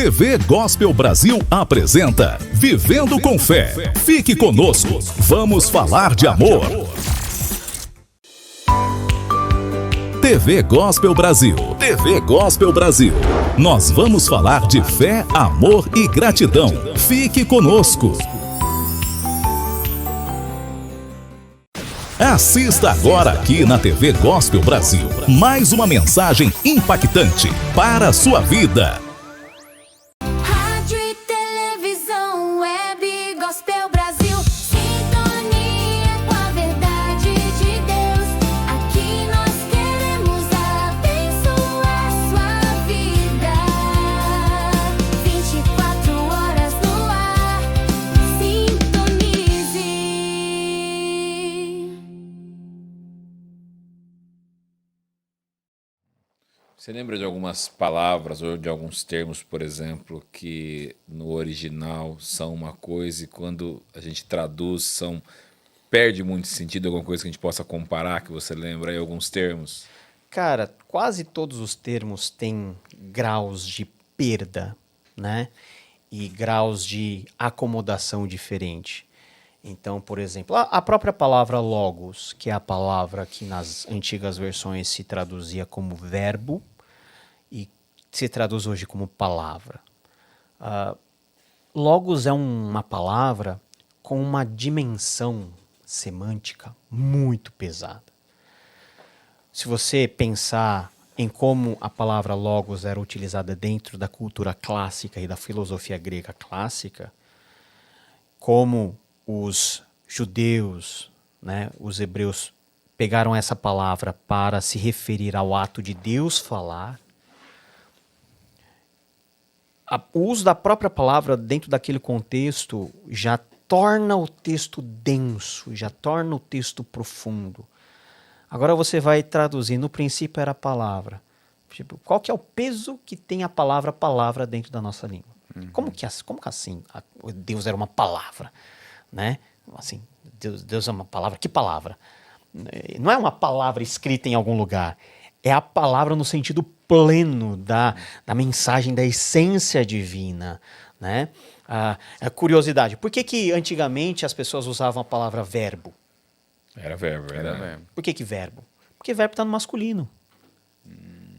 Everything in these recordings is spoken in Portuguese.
TV Gospel Brasil apresenta Vivendo com Fé. Fique conosco, vamos falar de amor. TV Gospel Brasil. TV Gospel Brasil. Nós vamos falar de fé, amor e gratidão. Fique conosco. Assista agora aqui na TV Gospel Brasil mais uma mensagem impactante para a sua vida. Rádio e televisão, web, Gospel Brasil, sintonia com a verdade de Deus. Aqui nós queremos abençoar sua vida. 24 horas no ar, sintonize. Você lembra de algumas palavras ou de alguns termos, por exemplo, que no original são uma coisa e quando a gente traduz perde muito sentido? Alguma coisa que a gente possa comparar, que você lembra aí alguns termos? Cara, quase todos os termos têm graus de perda, né? E graus de acomodação diferente. Então, por exemplo, a própria palavra logos, que é a palavra que nas antigas versões se traduzia como verbo e se traduz hoje como palavra. Logos é uma palavra com uma dimensão semântica muito pesada. Se você pensar em como a palavra logos era utilizada dentro da cultura clássica e da filosofia grega clássica, como os judeus, né, os hebreus, pegaram essa palavra para se referir ao ato de Deus falar, o uso da própria palavra dentro daquele contexto já torna o texto denso, já torna o texto profundo. Agora você vai traduzir, no princípio era a palavra. Tipo, qual que é o peso que tem a palavra dentro da nossa língua? Como que assim Deus era uma palavra? Né? Assim, Deus é uma palavra. Que palavra? Não é uma palavra escrita em algum lugar. É a palavra no sentido pleno da mensagem, da essência divina. Né? A curiosidade. Por que antigamente as pessoas usavam a palavra verbo? Era verbo. Por que verbo? Porque verbo está no masculino.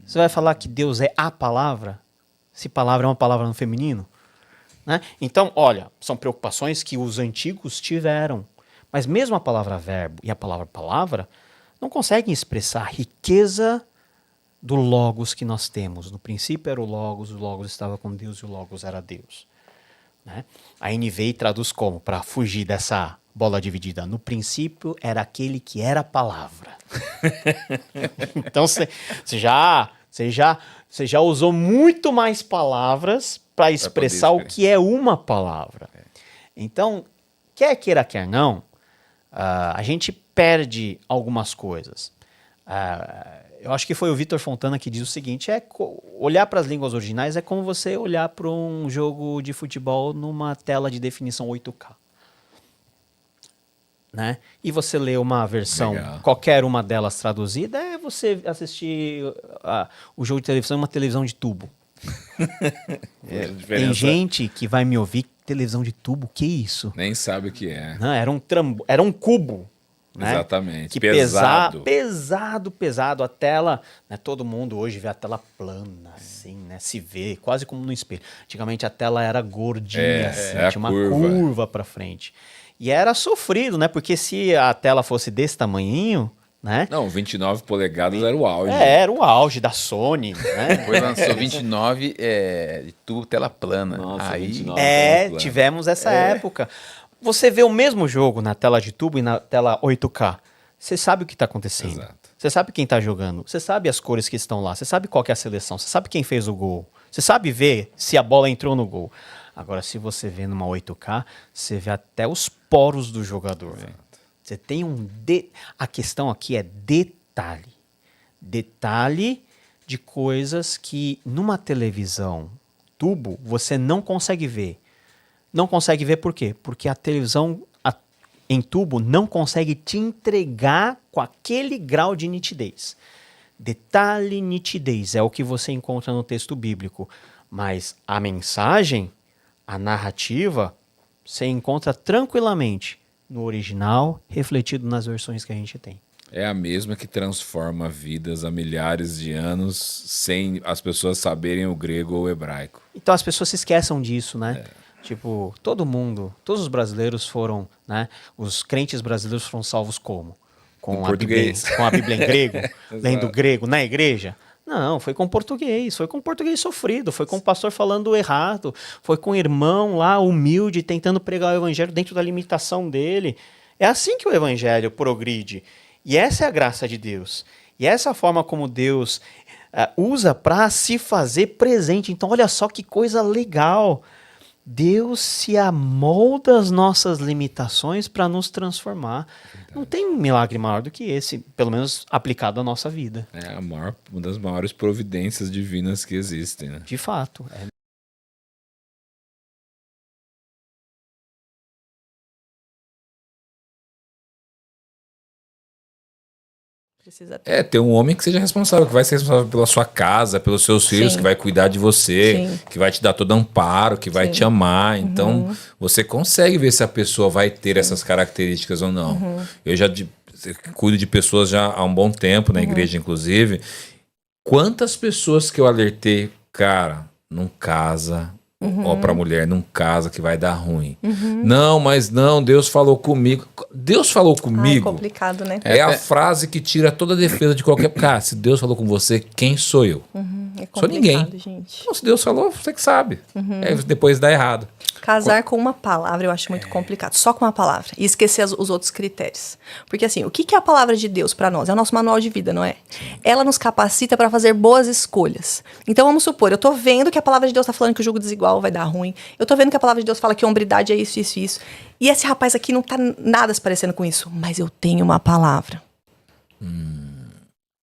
Você vai falar que Deus é a palavra? Se palavra é uma palavra no feminino? Né? Então, olha, são preocupações que os antigos tiveram. Mas mesmo a palavra verbo e a palavra palavra não conseguem expressar a riqueza do logos que nós temos. No princípio era o logos estava com Deus e o logos era Deus. Né? A NVI traduz como? Para fugir dessa bola dividida. No princípio era aquele que era a palavra. Então você já usou muito mais palavras para expressar o que é uma palavra. Então, quer queira, quer não, a gente perde algumas coisas. Eu acho que foi o Vitor Fontana que diz o seguinte, olhar para as línguas originais é como você olhar para um jogo de futebol numa tela de definição 8K. Né? E você lê uma versão, qualquer uma delas traduzida, é você assistir o jogo de televisão em uma televisão de tubo. Tem gente que vai me ouvir, televisão de tubo, que isso? Nem sabe o que é. Não, era um cubo. Né? Exatamente. Que pesado. Pesado. A tela, né? Todo mundo hoje vê a tela plana, assim, né? Se vê, quase como no espelho. Antigamente a tela era gordinha, assim, tinha uma curva para frente. E era sofrido, né? Porque se a tela fosse desse tamanhinho, né? Não, 29 polegadas era o auge. Era o auge da Sony, né? Depois lançou 29 de tubo tela plana. Nossa, aí 29 tela plana. Tivemos essa época. Você vê o mesmo jogo na tela de tubo e na tela 8K. Você sabe o que está acontecendo. Exato. Você sabe quem está jogando. Você sabe as cores que estão lá. Você sabe qual que é a seleção. Você sabe quem fez o gol. Você sabe ver se a bola entrou no gol. Agora, se você vê numa 8K, você vê até os poros do jogador. Você tem A questão aqui é detalhe. Detalhe de coisas que numa televisão tubo você não consegue ver. Não consegue ver por quê? Porque a televisão em tubo não consegue te entregar com aquele grau de nitidez. Detalhe, nitidez, é o que você encontra no texto bíblico. Mas a mensagem, a narrativa, você encontra tranquilamente no original, refletido nas versões que a gente tem. É a mesma que transforma vidas há milhares de anos sem as pessoas saberem o grego ou o hebraico. Então as pessoas se esquecem disso, né? Tipo, todo mundo, todos os brasileiros foram, né? Os crentes brasileiros foram salvos como? Com a Bíblia, português. com a Bíblia em grego? Lendo Exato. grego na igreja? Não, foi com português sofrido, foi com o pastor falando errado, foi com o irmão lá humilde tentando pregar o evangelho dentro da limitação dele. É assim que o evangelho progride. E essa é a graça de Deus. E essa é a forma como Deus usa para se fazer presente. Então, olha só que coisa legal. Deus se amolda às nossas limitações para nos transformar. Não tem um milagre maior do que esse, pelo menos aplicado à nossa vida. É uma das maiores providências divinas que existem, né? De fato. Precisa ter. Ter um homem que seja responsável, que vai ser responsável pela sua casa, pelos seus filhos, Sim. que vai cuidar de você, Sim. que vai te dar todo amparo, que vai Sim. te amar. Então, você consegue ver se a pessoa vai ter essas características ou não. Eu já cuido de pessoas já há um bom tempo, na igreja, inclusive. Quantas pessoas que eu alertei, cara, não casa, ó, pra mulher, não casa que vai dar ruim. Não, mas não, Deus falou comigo. Deus falou Ah, é comigo. complicado, né? É a frase que tira toda a defesa de qualquer... Cara, se Deus falou com você, quem sou eu? É complicado, Sou ninguém. gente. Então, se Deus falou, você que sabe. Depois dá errado. Casar com uma palavra eu acho muito complicado. Só com uma palavra. E esquecer os outros critérios. Porque assim, o que é a palavra de Deus para nós? É o nosso manual de vida, não é? Ela nos capacita para fazer boas escolhas. Então vamos supor, eu tô vendo que a palavra de Deus tá falando que o jugo desigual vai dar ruim. Eu tô vendo que a palavra de Deus fala que a hombridade é isso, isso, isso. E esse rapaz aqui não tá nada se parecendo com isso. Mas eu tenho uma palavra.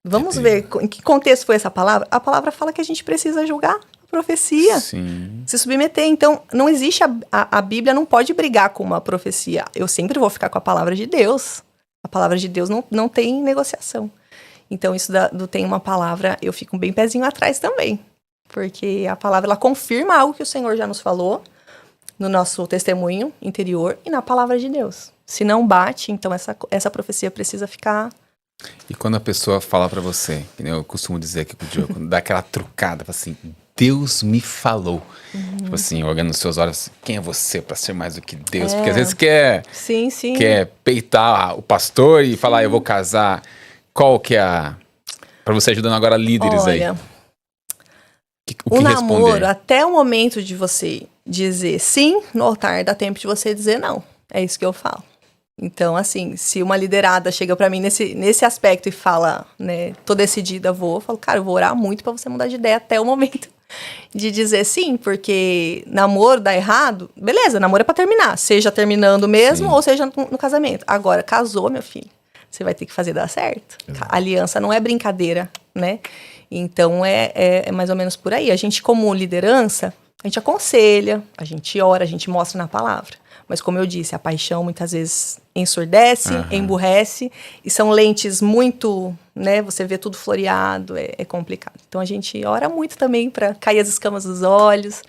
Vamos ver em que contexto foi essa palavra. A palavra fala que a gente precisa julgar a profecia. Sim. Se submeter. Então, não existe a Bíblia não pode brigar com uma profecia. Eu sempre vou ficar com a palavra de Deus. A palavra de Deus não tem negociação. Então, isso do tem uma palavra, eu fico bem pezinho atrás também. Porque a palavra, ela confirma algo que o Senhor já nos falou no nosso testemunho interior e na palavra de Deus. Se não bate, então essa profecia precisa ficar... E quando a pessoa fala pra você, que nem eu costumo dizer aqui pro Diogo, dá aquela trucada, fala assim, Deus me falou. Tipo assim, olhando nos seus olhos, quem é você pra ser mais do que Deus? Porque às vezes Sim, sim. quer peitar o pastor e falar, eu vou casar. Qual que é a... Pra você ajudando agora líderes aí. Olha, O que o namoro, responder? até o momento de você dizer sim no altar, dá tempo de você dizer não. É isso que eu falo. Então, assim, se uma liderada chega pra mim nesse aspecto e fala, né, tô decidida, eu falo, cara, eu vou orar muito pra você mudar de ideia até o momento de dizer sim, porque namoro dá errado, beleza, namoro é pra terminar, seja terminando mesmo ou seja no casamento. Agora, casou, meu filho, você vai ter que fazer dar certo. A aliança não é brincadeira, né? Então, é mais ou menos por aí. A gente, como liderança, a gente aconselha, a gente ora, a gente mostra na palavra. Mas como eu disse, a paixão muitas vezes ensurdece, emburrece, e são lentes muito, né, você vê tudo floreado, é complicado. Então a gente ora muito também para cair as escamas dos olhos.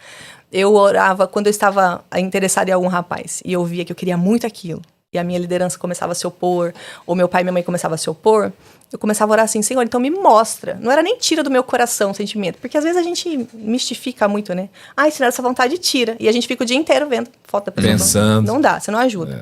Eu orava quando eu estava interessada em algum rapaz, e eu via que eu queria muito aquilo, e a minha liderança começava a se opor, ou meu pai e minha mãe começavam a se opor, eu começava a orar assim, Senhor, então me mostra. Não era nem tira do meu coração o sentimento, porque às vezes a gente mistifica muito, né? Ai, se não é essa vontade, tira. E a gente fica o dia inteiro vendo foto da pessoa. Pensando. Não dá, você não ajuda.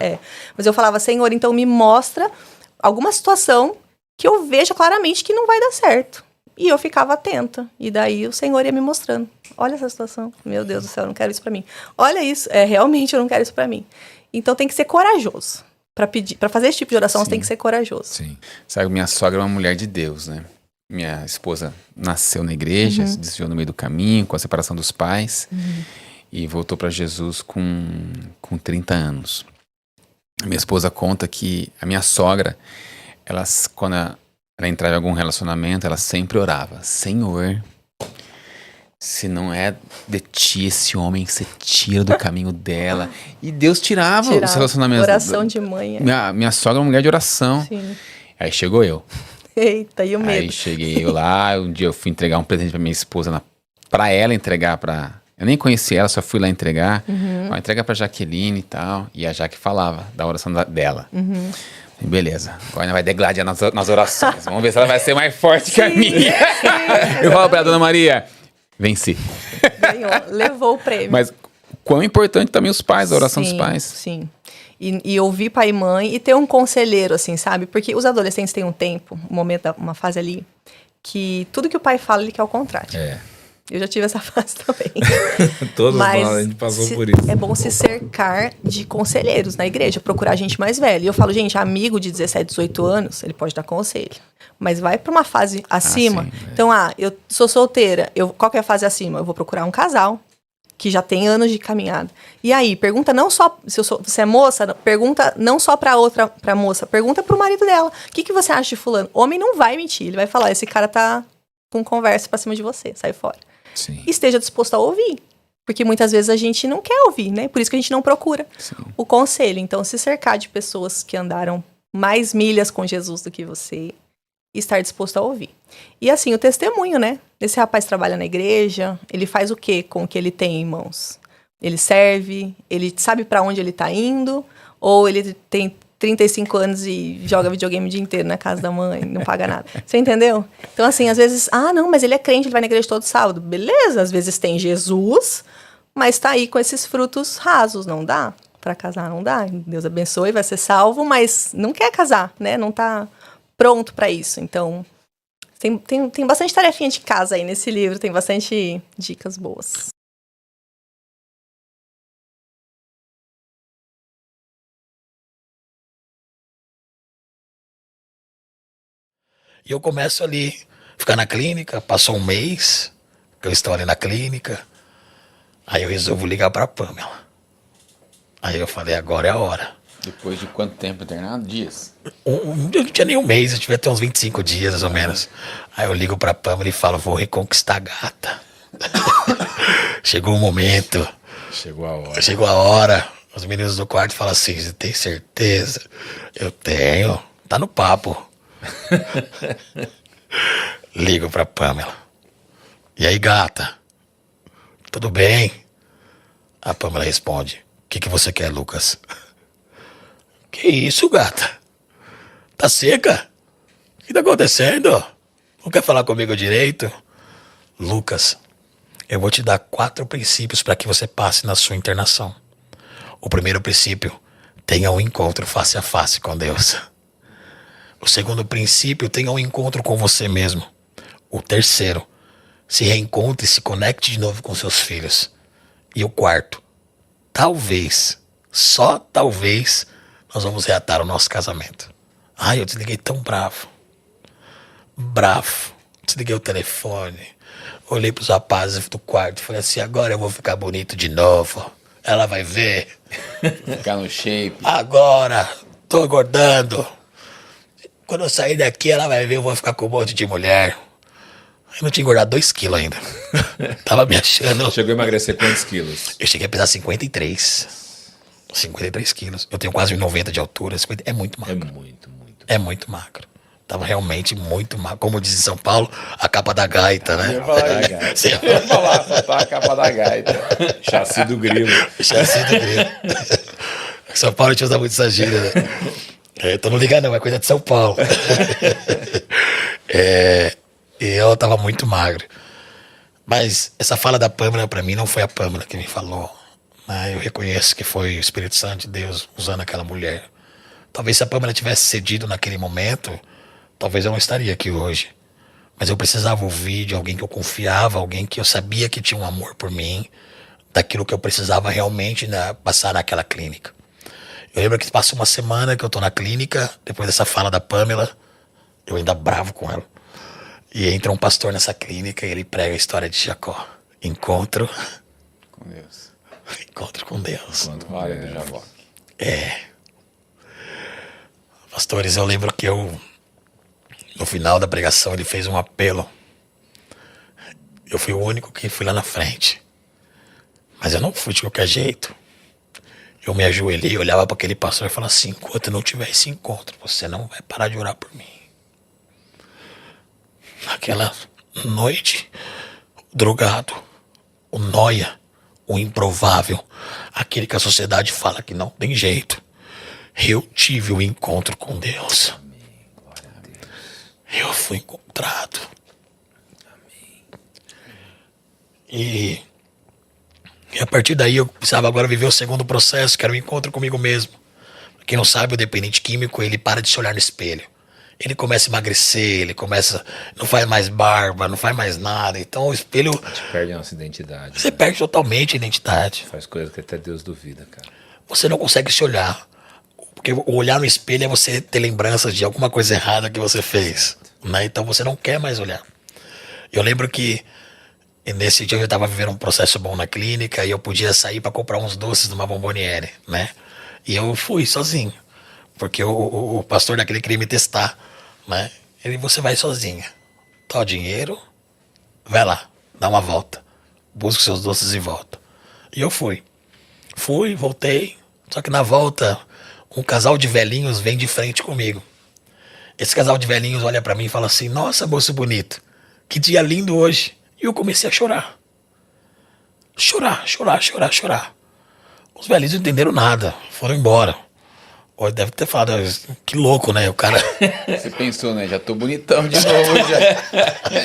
Mas eu falava, Senhor, então me mostra alguma situação que eu veja claramente que não vai dar certo. E eu ficava atenta. E daí o Senhor ia me mostrando. Olha essa situação. Meu Deus do céu, eu não quero isso pra mim. Olha isso, realmente eu não quero isso pra mim. Então tem que ser corajoso. Pra pedir, para fazer esse tipo de oração, Sim. você tem que ser corajoso. Sim. Sabe, minha sogra é uma mulher de Deus, né? Minha esposa nasceu na igreja, se desviou no meio do caminho, com a separação dos pais, e voltou para Jesus com 30 anos. Minha esposa conta que a minha sogra, quando ela entrava em algum relacionamento, ela sempre orava, Senhor, se não é de ti esse homem, você tira do caminho dela. E Deus tirava os relacionamentos. Oração de mãe. Minha sogra é uma mulher de oração. Sim. Aí chegou eu. Eita, e o medo? Aí cheguei eu lá, um dia eu fui entregar um presente pra minha esposa pra ela entregar pra... Eu nem conheci ela, só fui lá entregar. Ó, entrega pra Jaqueline e tal. E a Jaque falava da oração dela. Beleza, agora ela vai degladiar nas orações. Vamos ver se ela vai ser mais forte que a minha. Eu falo pra Dona Maria, venci. Ganhou, levou o prêmio. Mas quão importante também os pais, a oração dos Sim, pais. Sim. E ouvir pai e mãe e ter um conselheiro, assim, sabe? Porque os adolescentes têm um tempo, um momento, uma fase ali, que tudo que o pai fala, ele quer o contrário. É. Eu já tive essa fase também. Todos Mas nós, a gente passou por isso. É bom se cercar de conselheiros na igreja, procurar gente mais velha. E eu falo, gente, amigo de 17, 18 anos, ele pode dar conselho. Mas vai pra uma fase acima. sim, Então, eu sou solteira. Qual que é a fase acima? Eu vou procurar um casal que já tem anos de caminhada. E aí, pergunta não só... Se é moça, pergunta não só pra moça. Pergunta pro marido dela. O que você acha de fulano? Homem não vai mentir. Ele vai falar, esse cara tá com conversa pra cima de você. Sai fora. Sim. Esteja disposto a ouvir. Porque muitas vezes a gente não quer ouvir, né? Por isso que a gente não procura o conselho. Então, se cercar de pessoas que andaram mais milhas com Jesus do que você e estar disposto a ouvir. E assim, o testemunho, né? Esse rapaz trabalha na igreja, ele faz o quê com o que ele tem em mãos? Ele serve, ele sabe pra onde ele tá indo, ou ele tem 35 anos e joga videogame o dia inteiro na casa da mãe, não paga nada. Você entendeu? Então, assim, às vezes, não, mas ele é crente, ele vai na igreja todo sábado. Beleza, às vezes tem Jesus, mas tá aí com esses frutos rasos, não dá? Pra casar não dá. Deus abençoe, vai ser salvo, mas não quer casar, né? Não tá pronto pra isso. Então, tem bastante tarefinha de casa aí nesse livro, tem bastante dicas boas. E eu começo ali, ficar na clínica, passou um mês, que eu estou ali na clínica, aí eu resolvo ligar pra Pamela. Aí eu falei, agora é a hora. Depois de quanto tempo internado? Dias? Eu não tinha nem um mês, eu tive até uns 25 dias, mais ou menos. Aí eu ligo pra Pamela e falo, vou reconquistar a gata. Chegou o momento. Chegou a hora. Chegou a hora. Os meninos do quarto falam assim, você tem certeza? Eu tenho. Tá no papo. Ligo pra Pamela. E aí, gata? Tudo bem? A Pamela responde, o que você quer, Lucas? Que isso, gata? Tá seca? O que tá acontecendo? Não quer falar comigo direito? Lucas, eu vou te dar 4 princípios para que você passe na sua internação. O primeiro princípio, tenha um encontro face a face com Deus. O segundo princípio, tenha um encontro com você mesmo. O terceiro, se reencontre e se conecte de novo com seus filhos. E o quarto, talvez, só talvez, nós vamos reatar o nosso casamento. Ai, eu desliguei tão bravo. Desliguei o telefone. Olhei pros rapazes do quarto e falei assim, agora eu vou ficar bonito de novo. Ela vai ver. Ficar no shape. Agora, tô engordando. Quando eu sair daqui, ela vai ver, eu vou ficar com um monte de mulher. Eu não tinha engordado 2 quilos ainda. Tava me achando. Chegou a emagrecer quantos quilos? Eu cheguei a pesar 53. 53 quilos. Eu tenho quase 1,90 de altura. 50, é muito magro. É muito. É muito magro. Tava realmente muito magro. Como diz em São Paulo, a capa da gaita, né? Eu ia falar da gaita. Você ia Eu ia falar, só tá a capa da gaita. Chassi do grilo. Chassi do grilo. São Paulo a gente usa muito essa gíria, né? Então não liga não, é coisa de São Paulo. E eu tava muito magro. Mas essa fala da Pamela, pra mim, não foi a Pamela que me falou. Né? Eu reconheço que foi o Espírito Santo de Deus usando aquela mulher. Talvez se a Pamela tivesse cedido naquele momento, talvez eu não estaria aqui hoje. Mas eu precisava ouvir de alguém que eu confiava, alguém que eu sabia que tinha um amor por mim, daquilo que eu precisava realmente passar naquela clínica. Eu lembro que passou uma semana que eu tô na clínica, depois dessa fala da Pamela, eu ainda bravo com ela. E entra um pastor nessa clínica e ele prega a história de Jacó. Encontro Com Deus. Encontro com Deus. Glória do Jaboque. Pastores, eu lembro que no final da pregação, ele fez um apelo. Eu fui o único que fui lá na frente. Mas eu não fui de qualquer jeito. Eu me ajoelhei, olhava para aquele pastor e falava assim, enquanto não tiver esse encontro, você não vai parar de orar por mim. Naquela noite, drogado, o nóia, o improvável, aquele que a sociedade fala que não tem jeito. Eu tive um encontro com Deus. Eu fui encontrado. E a partir daí eu precisava agora viver o segundo processo, que era o encontro comigo mesmo. Pra quem não sabe, o dependente químico, ele para de se olhar no espelho. Ele começa a emagrecer, ele começa, não faz mais barba, não faz mais nada. Então o espelho, A gente perde a nossa identidade. você né? perde totalmente a identidade. Faz coisas que até Deus duvida, cara. Você não consegue se olhar. Porque o olhar no espelho é você ter lembranças de alguma coisa errada que você fez. Né? Então você não quer mais olhar. Eu lembro que nesse dia eu estava vivendo um processo bom na clínica e eu podia sair para comprar uns doces numa bomboniere, né? E eu fui sozinho. Porque o pastor daquele queria me testar, né? Você vai sozinha. Tá o dinheiro, vai lá, dá uma volta. Busca os seus doces e volta. E eu fui. Fui, voltei. Só que na volta, um casal de velhinhos vem de frente comigo. Esse casal de velhinhos olha pra mim e fala assim: nossa, moço bonito, que dia lindo hoje. E eu comecei a chorar. Chorar. Os velhinhos não entenderam nada, foram embora. Ou deve ter falado, que louco, né? O cara. Você pensou, né? Já tô bonitão de novo, já.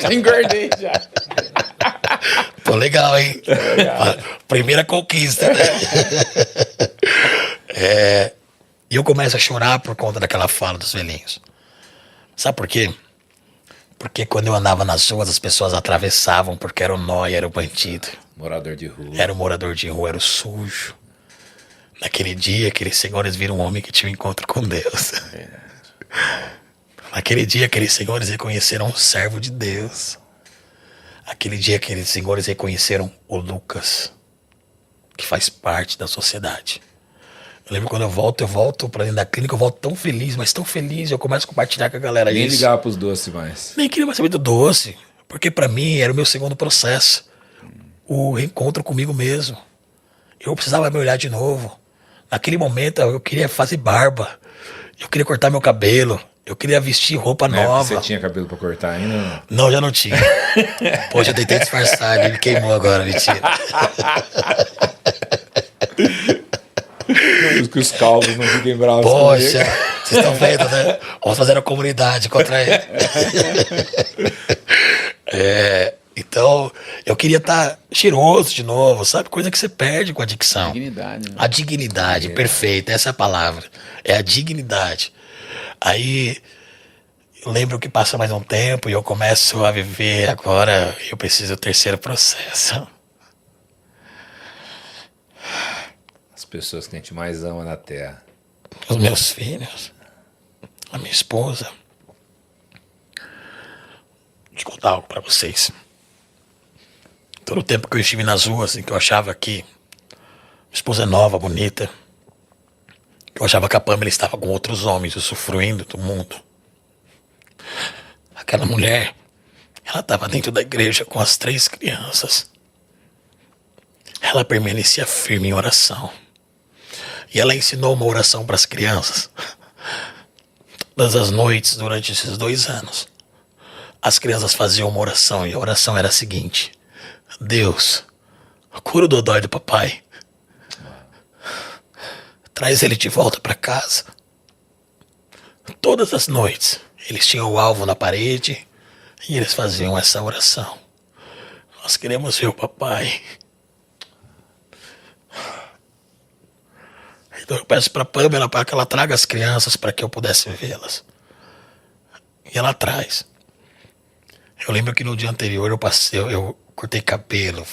Já engordei, já. Pô, legal, hein? Primeira conquista, né? E eu começo a chorar por conta daquela fala dos velhinhos. Sabe por quê? Porque quando eu andava nas ruas, as pessoas atravessavam porque era o nóia, era o bandido. Morador de rua. Era o morador de rua, era o sujo. Naquele dia, aqueles senhores viram um homem que tinha um encontro com Deus. Naquele dia, aqueles senhores reconheceram um servo de Deus. Aquele dia, aqueles senhores reconheceram o Lucas, que faz parte da sociedade. Eu lembro quando eu volto pra dentro da clínica, eu volto tão feliz, mas tão feliz. Eu começo a compartilhar com a galera Nem isso. ligava pros doces mais. Nem queria mais saber do doce, porque pra mim era o meu segundo processo. O reencontro comigo mesmo. Eu precisava me olhar de novo. Naquele momento eu queria fazer barba. Eu queria cortar meu cabelo. Eu queria vestir roupa Na época nova. Você tinha cabelo pra cortar ainda? Não, já não tinha. Poxa, eu tentei disfarçar, ele me queimou agora, mentira. Que os calvos não fiquem bravos. Poxa, vocês estão vendo, né? Vamos fazer a comunidade contra ele. Então, eu queria estar cheiroso de novo, sabe? Coisa que você perde com a dicção. Dignidade, né? A dignidade, perfeito, essa é a palavra. É a dignidade. Aí, eu lembro que passa mais um tempo e eu começo a viver agora, eu preciso do terceiro processo. As pessoas que a gente mais ama na Terra. Os meus filhos, a minha esposa. Deixa eu contar algo pra vocês. Todo o tempo que eu estive nas ruas, em que eu achava que minha esposa é nova, bonita, eu achava que a Pamela estava com outros homens, usufruindo do mundo. Aquela mulher, ela estava dentro da igreja com as 3 crianças. Ela permanecia firme em oração. E ela ensinou uma oração para as crianças. Todas as noites, durante esses 2 anos, as crianças faziam uma oração, e a oração era a seguinte: Deus, cura o dodói do papai. Traz ele de volta para casa. Todas as noites, eles tinham o alvo na parede e eles faziam essa oração. Nós queremos ver o papai. Então eu peço para Pamela para que ela traga as crianças para que eu pudesse vê-las. E ela traz. Eu lembro que no dia anterior eu cortei cabelo,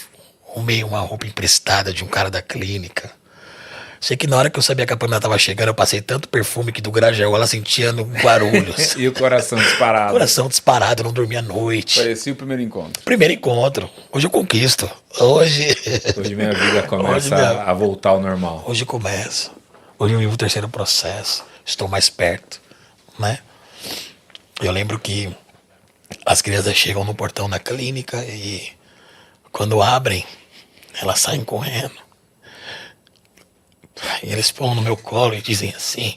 arrumei uma roupa emprestada de um cara da clínica. Sei que na hora que eu sabia que a Pamela estava chegando, eu passei tanto perfume que do Grajaú ela sentia no Guarulhos. E o coração disparado. Coração disparado, eu não dormia à noite. Parecia o primeiro encontro. Primeiro encontro. Hoje eu conquisto. Hoje Minha vida começa a voltar ao normal. Hoje começa. Hoje eu vivo o terceiro processo. Estou mais perto, né? Eu lembro que as crianças chegam no portão da clínica e quando abrem, elas saem correndo. E eles põem no meu colo e dizem assim: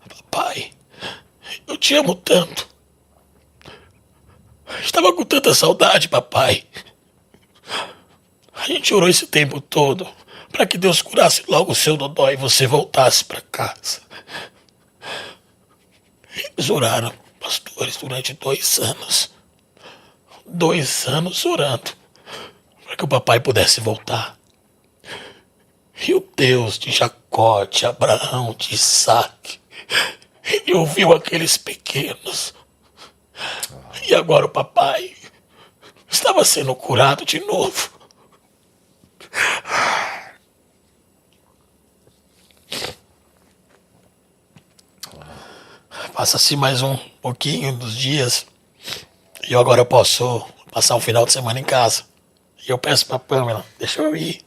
papai, eu te amo tanto. tava com tanta saudade, papai. A gente orou esse tempo todo para que Deus curasse logo o seu dodó e você voltasse para casa. Eles oraram, pastores, durante 2 anos. 2 anos orando para que o papai pudesse voltar. E o Deus de Jacó, de Abraão, de Isaac, ele ouviu aqueles pequenos. E agora o papai estava sendo curado de novo. Passa-se mais um pouquinho dos dias e agora eu posso passar um final de semana em casa. E eu peço pra Pamela, deixa eu ir.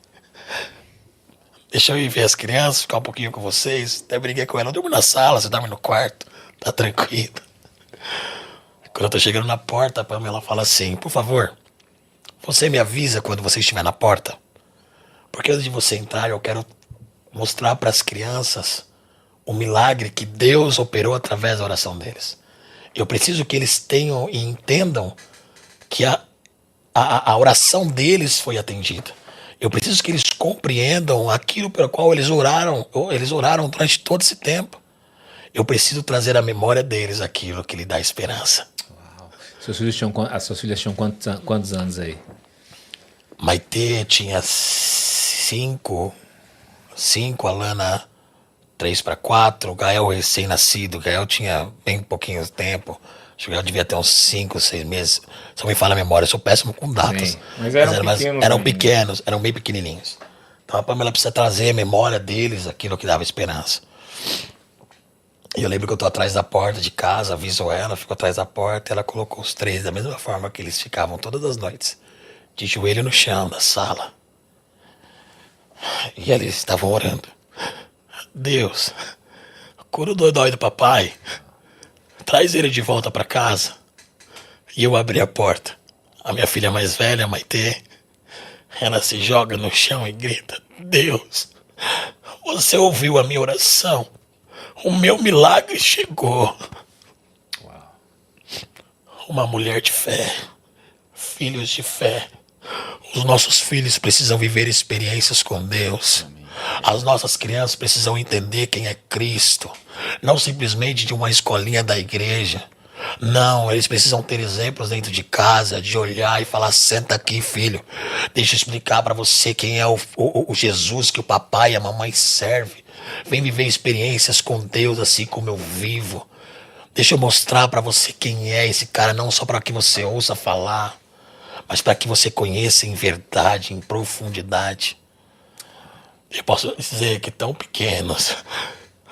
Deixa eu ir ver as crianças, ficar um pouquinho com vocês. Até briguei com ela, eu durmo na sala, você dorme no quarto, tá tranquilo. Quando eu tô chegando na porta, a Pamela fala assim, por favor, você me avisa quando você estiver na porta. Porque antes de você entrar, eu quero mostrar para as crianças o milagre que Deus operou através da oração deles. Eu preciso que eles tenham e entendam que a oração deles foi atendida. Eu preciso que eles compreendam aquilo pelo qual eles oraram durante todo esse tempo. Eu preciso trazer à memória deles aquilo que lhe dá esperança. Uau. As suas filhas tinham quantos anos aí? Maitê tinha 5, a Lana 3 para 4, o Gael recém-nascido, o Gael tinha bem pouquinho tempo, acho que o Gael devia ter uns 5, 6 meses, se me falha a memória, eu sou péssimo com datas. Sim, mas eram pequenos, eram bem pequenininhos. Então a Pamela precisa trazer a memória deles, aquilo que dava esperança. E eu lembro que eu tô atrás da porta de casa, aviso ela, fico atrás da porta, e ela colocou os 3 da mesma forma que eles ficavam todas as noites, de joelho no chão da sala. E eles estavam orando. Deus, cura o dodói do papai. Traz ele de volta para casa. E eu abri a porta. A minha filha mais velha, a Maitê, ela se joga no chão e grita, Deus, você ouviu a minha oração. O meu milagre chegou. Uau. Uma mulher de fé. Filhos de fé. Os nossos filhos precisam viver experiências com Deus. As nossas crianças precisam entender quem é Cristo. Não simplesmente de uma escolinha da igreja. Não, eles precisam ter exemplos dentro de casa, de olhar e falar, senta aqui, filho. Deixa eu explicar para você quem é o Jesus que o papai e a mamãe servem. Vem viver experiências com Deus assim como eu vivo. Deixa eu mostrar para você quem é esse cara, não só para que você ouça falar, mas para que você conheça em verdade, em profundidade. Eu posso dizer que tão pequenos,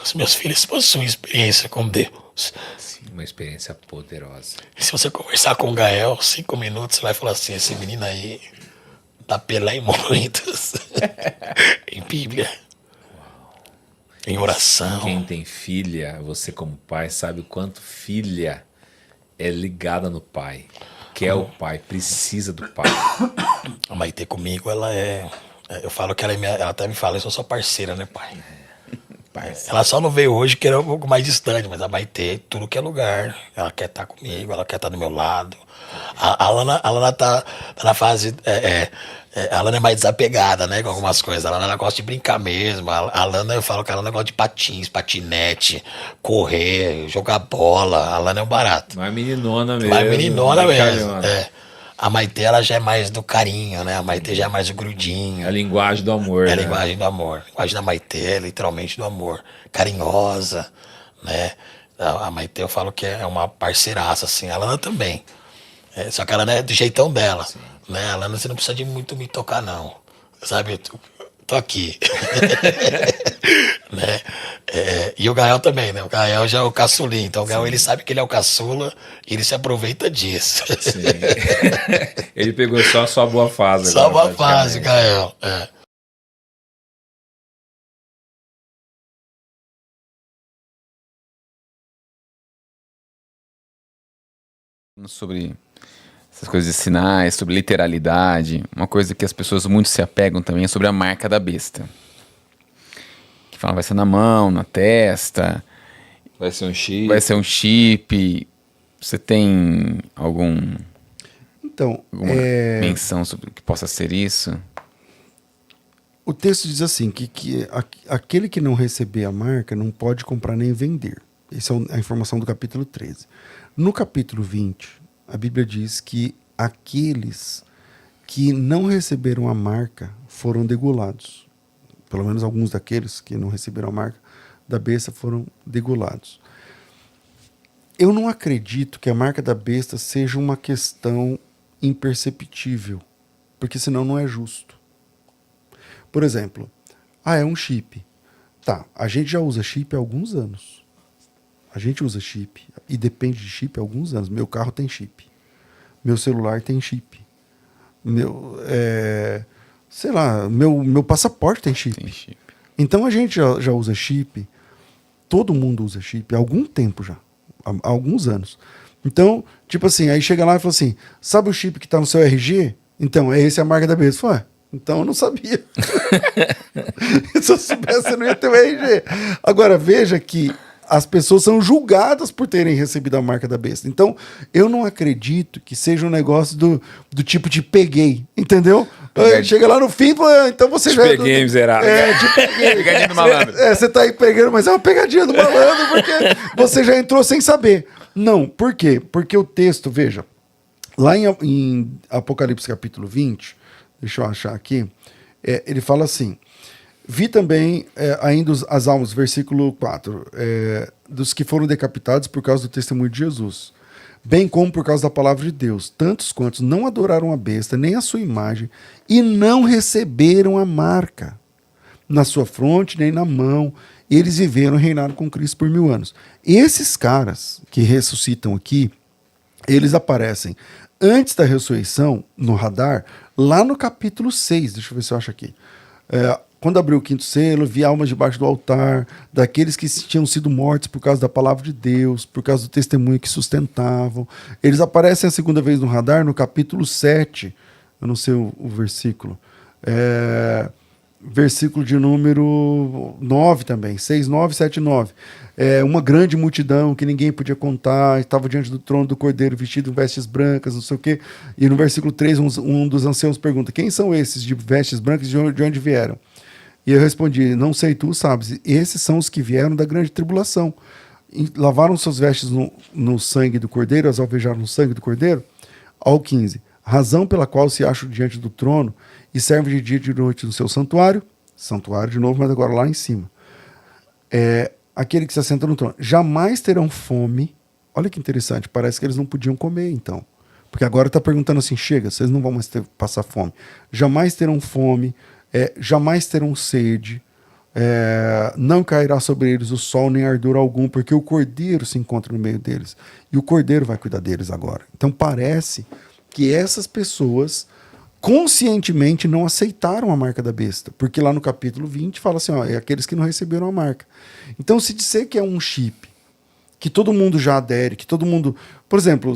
os meus filhos possuem experiência com Deus. Sim, uma experiência poderosa. E se você conversar com o Gael, 5 minutos, você vai falar assim, esse menino aí dá pelé em muitos. Em Bíblia. Em oração. Quem tem filha, você como pai, sabe o quanto filha é ligada no pai. Quer o pai, precisa do pai. A Maitê comigo, ela é... Eu falo que ela é minha... Ela até me fala, eu sou sua parceira, né, pai? Ela só não veio hoje que era um pouco mais distante, mas a Maitê, tudo que é lugar. Ela quer estar comigo, ela quer estar do meu lado. A Lana tá na fase... a Lana é mais desapegada, né, com algumas coisas. A Lana gosta de brincar mesmo. A Lana, eu falo que a Lana gosta de patins, patinete, correr, jogar bola. A Lana é um barato. Mais meninona mesmo. Mais meninona mesmo, Brincalhona. é. A Maitê, ela já é mais do carinho, né? A Maitê já é mais do grudinho. É a linguagem do amor, É a né? linguagem do amor. A linguagem da Maitê é literalmente do amor. Carinhosa, né? A Maitê, eu falo que é uma parceiraça, assim. A Lana também. Só que ela é do jeitão dela. Né? A Lana, você não precisa de muito me tocar, não. Sabe? Eu tô aqui. Né? E o Gael também, né? O Gael já é o caçulinho. Então o Gael, ele sabe que ele é o caçula e ele se aproveita disso. Sim. Ele pegou só a sua boa fase. Só agora, uma fase, praticamente. Gael. Sobre essas coisas de sinais, sobre literalidade, uma coisa que as pessoas muito se apegam também é sobre a marca da besta. Que fala, vai ser na mão, na testa, Vai ser um chip. vai ser um chip. Você tem algum Então, Alguma menção sobre o que possa ser isso? o texto diz assim, aquele que não receber a marca não pode comprar nem vender. Essa é a informação do capítulo 13. No capítulo 20, a Bíblia diz que aqueles que não receberam a marca foram degolados. Pelo menos alguns daqueles que não receberam a marca da besta foram degolados. Eu não acredito que a marca da besta seja uma questão imperceptível, porque senão não é justo. Por exemplo, é um chip. Tá, a gente já usa chip há alguns anos. A gente usa chip e depende de chip há alguns anos. Meu carro tem chip. Meu celular tem chip. Sei lá, meu passaporte tem chip. Tem chip. Então a gente já usa chip. Todo mundo usa chip há algum tempo já. Há alguns anos. Então, tipo assim, aí chega lá e fala assim, sabe o chip que tá no seu RG? Então, esse é a marca da besta. Fala, então eu não sabia. Se eu soubesse, eu não ia ter o RG. Agora, veja que as pessoas são julgadas por terem recebido a marca da besta. Então, eu não acredito que seja um negócio do tipo de peguei, entendeu? Chega lá no fim e fala, então você já... Peguei, miserável. Te peguei. Pegadinha do malandro. Você tá aí pegando, mas é uma pegadinha do malandro, porque você já entrou sem saber. Não, por quê? Porque o texto, veja, lá em Apocalipse capítulo 20, deixa eu achar aqui, ele fala assim, vi também ainda as almas, versículo 4, dos que foram decapitados por causa do testemunho de Jesus, bem como por causa da palavra de Deus, tantos quantos não adoraram a besta, nem a sua imagem, e não receberam a marca na sua fronte, nem na mão. Eles viveram e reinaram com Cristo por 1000 anos. Esses caras que ressuscitam aqui, eles aparecem antes da ressurreição, no radar, lá no capítulo 6, deixa eu ver se eu acho aqui. Quando abriu o 5º selo, vi almas debaixo do altar, daqueles que tinham sido mortos por causa da palavra de Deus, por causa do testemunho que sustentavam. Eles aparecem a segunda vez no radar, no capítulo 7, eu não sei o versículo, versículo de número 9 também, 6, 9, 7, 9. Uma grande multidão que ninguém podia contar, estava diante do trono do Cordeiro, vestido em vestes brancas, não sei o quê. E no versículo 3, um dos anciãos pergunta, quem são esses de vestes brancas e de onde vieram? E eu respondi, não sei, tu sabes. Esses são os que vieram da grande tribulação. E lavaram suas vestes no sangue do Cordeiro, as alvejaram no sangue do Cordeiro. Ao 15, razão pela qual se acham diante do trono e servem de dia e de noite no seu santuário de novo, mas agora lá em cima. Aquele que se assenta no trono. Jamais terão fome. Olha que interessante, parece que eles não podiam comer, então. Porque agora está perguntando assim, chega, vocês não vão mais passar fome. Jamais terão fome, jamais terão sede, não cairá sobre eles o sol nem ardor algum, porque o Cordeiro se encontra no meio deles. E o Cordeiro vai cuidar deles agora. Então parece que essas pessoas conscientemente não aceitaram a marca da besta, porque lá no capítulo 20 fala assim, é aqueles que não receberam a marca. Então se dizer que é um chip, que todo mundo já adere, que todo mundo... Por exemplo,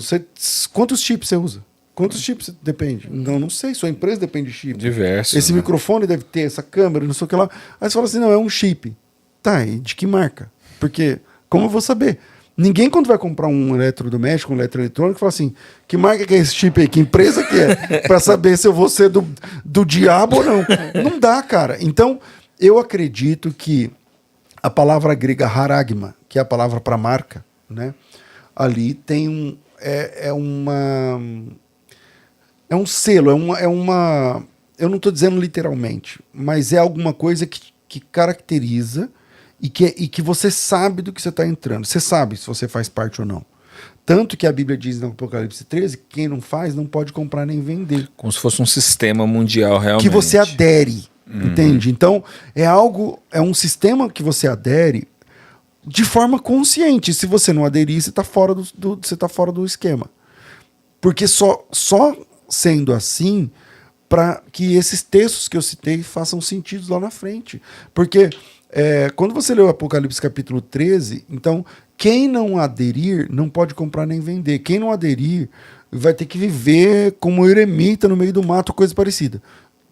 quantos chips você usa? Quantos chips depende? Não sei, sua empresa depende de chip. Diversos. Esse né? microfone deve ter, essa câmera, não sei o que lá. Aí você fala assim, não, é um chip. Tá, e de que marca? Porque, como eu vou saber? Ninguém, quando vai comprar um eletrodoméstico, um eletroeletrônico, fala assim, que marca que é esse chip aí? Que empresa que é? Pra saber se eu vou ser do diabo ou não. Não dá, cara. Então, eu acredito que a palavra grega haragma, que é a palavra para marca, né? Ali tem um selo, eu não estou dizendo literalmente, mas é alguma coisa que caracteriza e que você sabe do que você está entrando. Você sabe se você faz parte ou não. Tanto que a Bíblia diz no Apocalipse 13 que quem não faz não pode comprar nem vender. Como se fosse um sistema mundial realmente. Que você adere, entende? Então, é um sistema que você adere de forma consciente. Se você não aderir, você está fora do esquema. Porque só sendo assim, para que esses textos que eu citei façam sentido lá na frente. Porque quando você lê o Apocalipse capítulo 13, então, quem não aderir não pode comprar nem vender. Quem não aderir vai ter que viver como um eremita no meio do mato, coisa parecida.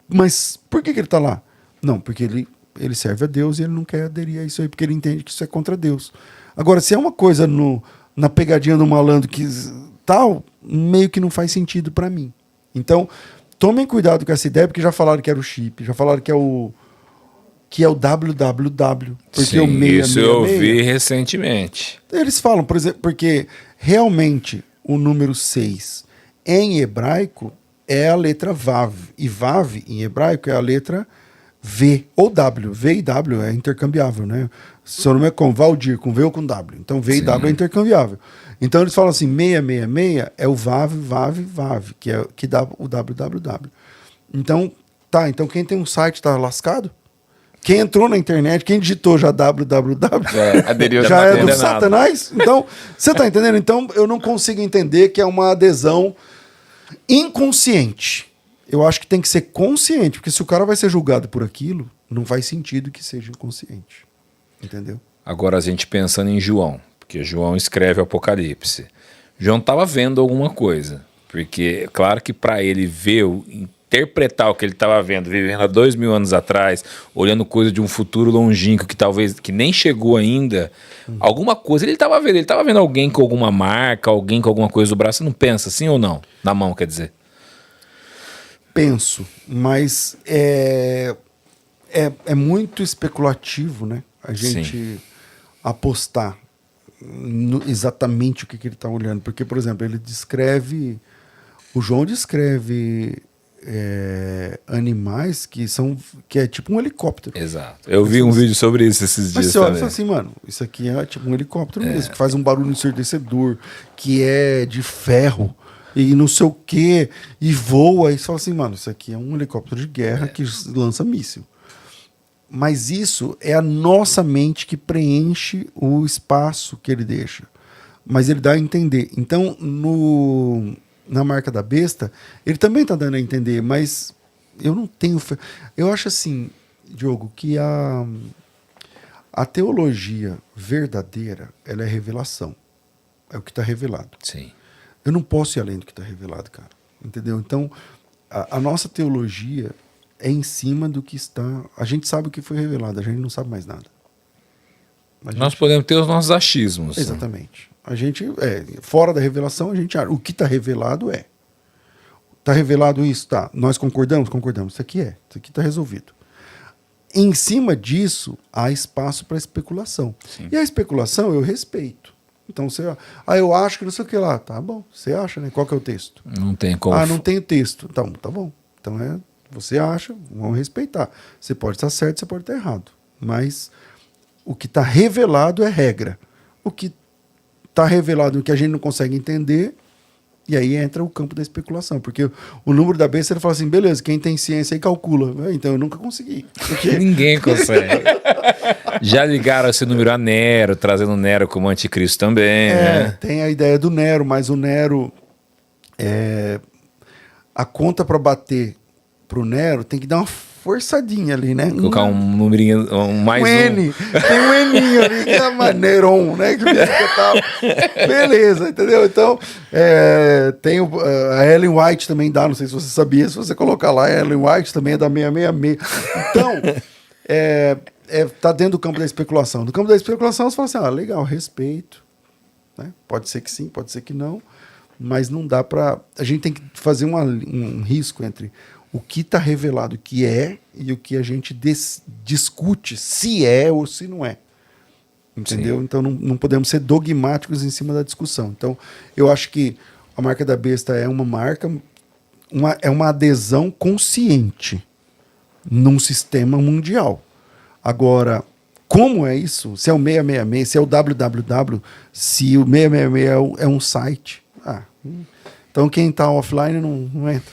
Mas por que ele está lá? Não, porque ele serve a Deus e ele não quer aderir a isso aí, porque ele entende que isso é contra Deus. Agora, se é uma coisa na pegadinha do malandro que tal, meio que não faz sentido para mim. Então, tomem cuidado com essa ideia, porque já falaram que era o chip, já falaram que é o www, porque Sim, o 666, isso eu vi recentemente. eles falam, por exemplo, porque realmente o número 6 em hebraico é a letra Vav, e Vav em hebraico é a letra V ou W. V e W é intercambiável, né? Seu nome é com Valdir, com V ou com W. Então V e W é intercambiável. Então eles falam assim, 666 é o Vav, Vav, Vav, que dá o www. Então, tá, então quem tem um site tá lascado? Quem entrou na internet, quem digitou já www, aderiu já é do entendendo satanás? Então, você tá entendendo? Então, eu não consigo entender que é uma adesão inconsciente. Eu acho que tem que ser consciente, porque se o cara vai ser julgado por aquilo, não faz sentido que seja inconsciente. Entendeu? Agora a gente pensando em João, porque João escreve o Apocalipse. João estava vendo alguma coisa, porque claro que para ele ver, interpretar o que ele estava vendo, vivendo há 2000 anos atrás, olhando coisa de um futuro longínquo que talvez que nem chegou ainda, alguma coisa ele estava vendo. Ele estava vendo alguém com alguma marca, alguém com alguma coisa do braço. Você não pensa assim ou não? Na mão, quer dizer. Penso, mas é muito especulativo, né? A gente apostar exatamente o que ele está olhando. Porque, por exemplo, o João descreve animais que é tipo um helicóptero. Exato. Eu vi um vídeo sobre isso esses Mas dias você olha e também. fala assim, mano, isso aqui é tipo um helicóptero mesmo, que faz um barulho ensurdecedor, que é de ferro e não sei o quê, e voa, e você fala assim, mano, isso aqui é um helicóptero de guerra que lança míssil. Mas isso é a nossa mente que preenche o espaço que ele deixa. Mas ele dá a entender. Então, na marca da besta, ele também está dando a entender, mas eu não tenho fé. Eu acho assim, Diogo, que a teologia verdadeira, ela é revelação. É o que está revelado. Sim. Eu não posso ir além do que está revelado, cara. Entendeu? Então, a nossa teologia é em cima do que está... A gente sabe o que foi revelado, a gente não sabe mais nada. Nós podemos ter os nossos achismos. Exatamente. A gente, fora da revelação, a gente... O que está revelado é. Está revelado isso? Tá. Nós concordamos? Concordamos. Isso aqui é. Isso aqui está resolvido. Em cima disso, há espaço para especulação. Sim. E a especulação eu respeito. Então, eu acho que não sei o que lá. Tá bom, você acha, né? Qual que é o texto? Não tem como. Não tem o texto. Então, tá bom. Então, você acha, vamos respeitar. Você pode estar certo, você pode estar errado. Mas o que está revelado é regra. O que está revelado, o que a gente não consegue entender, e aí entra o campo da especulação. Porque o número da besta, ele fala assim, beleza, quem tem ciência aí calcula. Então, eu nunca consegui. Porque... Ninguém consegue. Já ligaram esse número a Nero, trazendo o Nero como anticristo também, né? Tem a ideia do Nero, mas o Nero, a conta para bater pro Nero tem que dar uma forçadinha ali, né? Colocar um numerinho, mais um. N. Tem um N ali, que é Neron, né? Beleza, entendeu? Então, tem a Ellen White também dá, não sei se você sabia, se você colocar lá, a Ellen White também é da 666. Então, tá dentro do campo da especulação. No campo da especulação, você fala assim, legal, respeito. Né? Pode ser que sim, pode ser que não, mas não dá para... A gente tem que fazer um risco entre o que está revelado que é e o que a gente discute se é ou se não é. Entendeu? Sim. Então não podemos ser dogmáticos em cima da discussão. Então, eu acho que a marca da besta é uma marca, é uma adesão consciente num sistema mundial. Agora, como é isso? Se é o 666, se é o www, se o 666 é um site. Então quem está offline não entra.